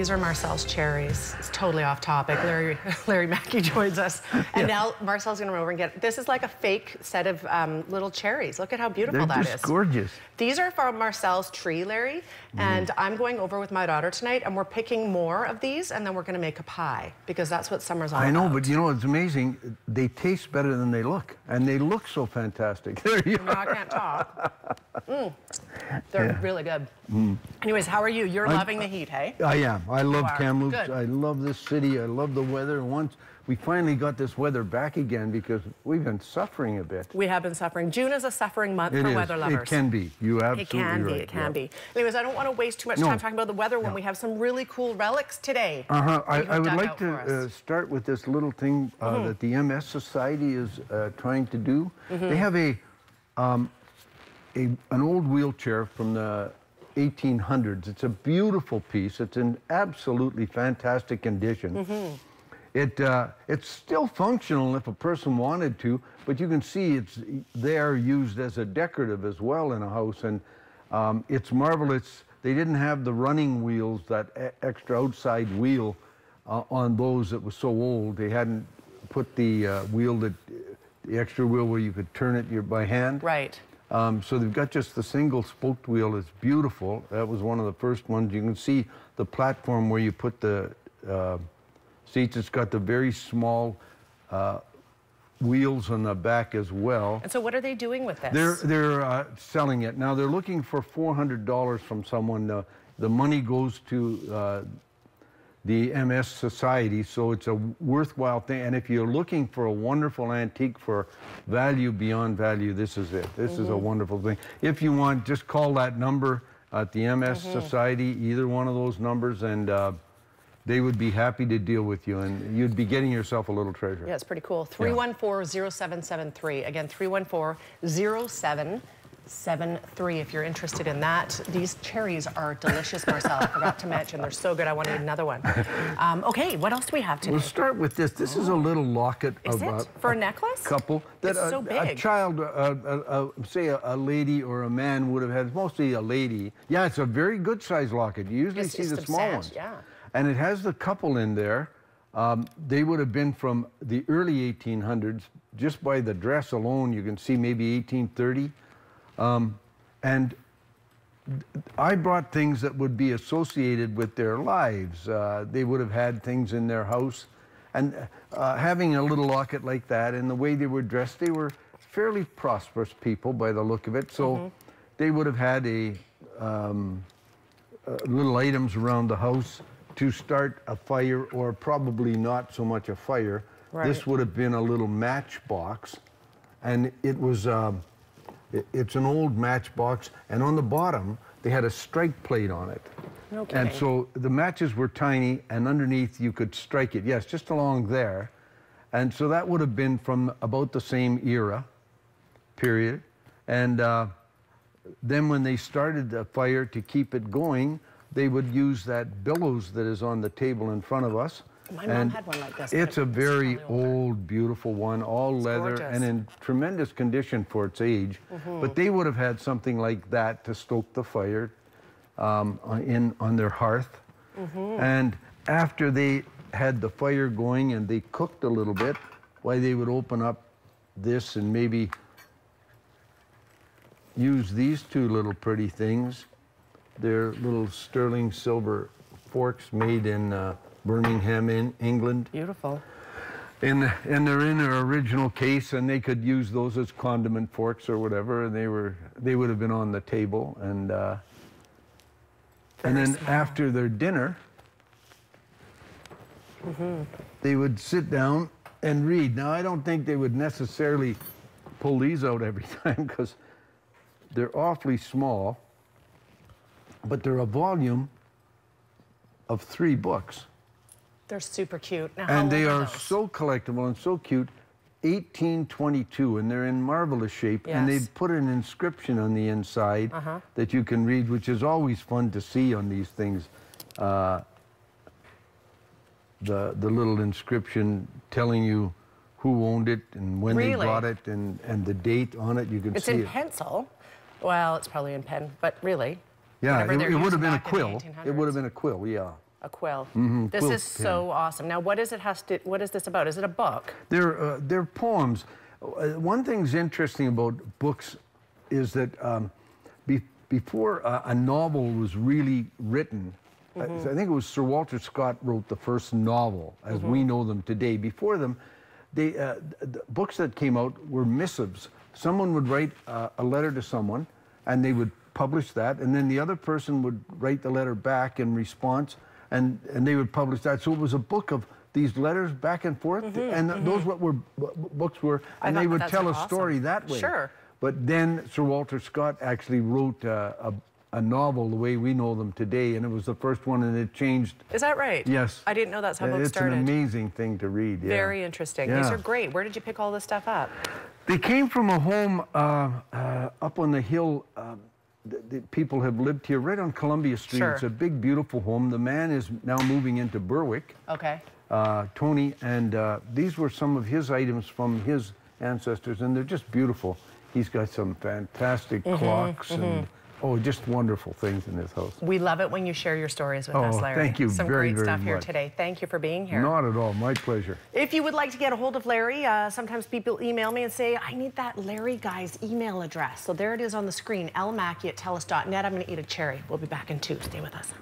These are Marcel's cherries. It's totally off topic. Larry Maki joins us. And now Marcel's gonna run over and get, this is like a fake set of little cherries. Look at how beautiful that is. They're just gorgeous. These are from Marcel's tree, Larry. And I'm going over with my daughter tonight and we're picking more of these and then we're gonna make a pie because that's what summer's all about. I know, but you know, it's amazing. They taste better than they look. And they look so fantastic. There you are. I can't talk. They're really good. Anyways, how are you? You're loving the heat, hey? I am. I love Kamloops. I love this city. I love the weather. Once we finally got this weather back again because we've been suffering a bit. We have been suffering. June is a suffering month for weather lovers. It can be. You absolutely right. It can be. Anyways, I don't want to waste too much time talking about the weather when we have some really cool relics today. I would like to start with this little thing that the MS Society is trying to do. They have an old wheelchair from the 1800s. It's a beautiful piece. It's in absolutely fantastic condition. It's still functional if a person wanted to, but you can see it's there used as a decorative as well in a house, and it's marvelous. They didn't have the running wheels, that extra outside wheel on those that was so old. They hadn't put the the extra wheel where you could turn it by hand. Right. So they've got just the single spoked wheel. It's beautiful. That was one of the first ones. You can see the platform where you put the seats. It's got the very small wheels on the back as well. And so what are they doing with this? They're selling it. Now they're looking for $400 from someone. The money goes to the MS Society, so it's a worthwhile thing. And if you're looking for a wonderful antique for value beyond value, this is it. This is a wonderful thing. If you want, just call that number at the MS Society, either one of those numbers, and they would be happy to deal with you, and you'd be getting yourself a little treasure. Yeah, it's pretty cool. 314-0773. Again, 314-0773 if you're interested in that. These cherries are delicious, Marcel. I forgot to mention. They're so good. I want to eat another one. Okay, what else do we have today? We'll start with this. This is a little locket of for a necklace? Couple that it's so big. A child, say a lady or a man would have had, mostly a lady. Yeah, it's a very good size locket. You usually see the small ones. Yeah. And it has the couple in there. They would have been from the early 1800s. Just by the dress alone, you can see maybe 1830. And I brought things that would be associated with their lives. They would have had things in their house. And having a little locket like that and the way they were dressed, they were fairly prosperous people by the look of it. So they would have had little items around the house to start a fire, or probably not so much a fire. Right. This would have been a little matchbox, and it was it's an old matchbox, and on the bottom they had a strike plate on it. Okay. And so the matches were tiny, and underneath you could strike it. Yes, just along there. And so that would have been from about the same era, period. And then when they started the fire to keep it going, they would use that bellows that is on the table in front of us. My mom had one like this. It's a very old, beautiful one, all leather and in tremendous condition for its age. But they would have had something like that to stoke the fire on their hearth. And after they had the fire going and they cooked a little bit, why, they would open up this and maybe use these two little pretty things. They're little sterling silver forks made in Birmingham, in England. Beautiful. And they're in their original case, and they could use those as condiment forks or whatever. And they would have been on the table. And then after their dinner, they would sit down and read. Now, I don't think they would necessarily pull these out every time because they're awfully small. But they're a volume of 3 books. They're super cute. Now, and they are so collectible and so cute. 1822, and they're in marvelous shape. Yes. And they've put an inscription on the inside that you can read, which is always fun to see on these things. The little inscription telling you who owned it and when they bought it and the date on it. You can see it. It's in pencil. Well, it's probably in pen, but really. Yeah, it would have been a quill. It would have been a quill, yeah. A quill. This quill is so awesome. Now, what is this about? Is it a book? They're poems. One thing's interesting about books is that before a novel was really written, I think it was Sir Walter Scott wrote the first novel as we know them today. Before them, the books that came out were missives. Someone would write a letter to someone, and they would publish that, and then the other person would write the letter back in response, and they would publish that. So it was a book of these letters back and forth, and those what were books were, and they would tell a story that way. Sure. But then Sir Walter Scott actually wrote a novel the way we know them today, and it was the first one, and it changed. Is that right? Yes. I didn't know that's how books started. It's an amazing thing to read. Yeah. Very interesting. Yeah. These are great. Where did you pick all this stuff up? They came from a home up on the hill. The people have lived here right on Columbia Street. Sure. It's a big, beautiful home. The man is now moving into Berwick. Okay. Tony, and these were some of his items from his ancestors, and they're just beautiful. He's got some fantastic clocks and just wonderful things in his house. We love it when you share your stories with us, Larry. Thank you Some very, great very stuff here much. today. Thank you for being here. Not at all. My pleasure. If you would like to get a hold of Larry, sometimes people email me and say, I need that Larry guy's email address. So there it is on the screen, lmaki@telus.net. I'm going to eat a cherry. We'll be back in 2. Stay with us.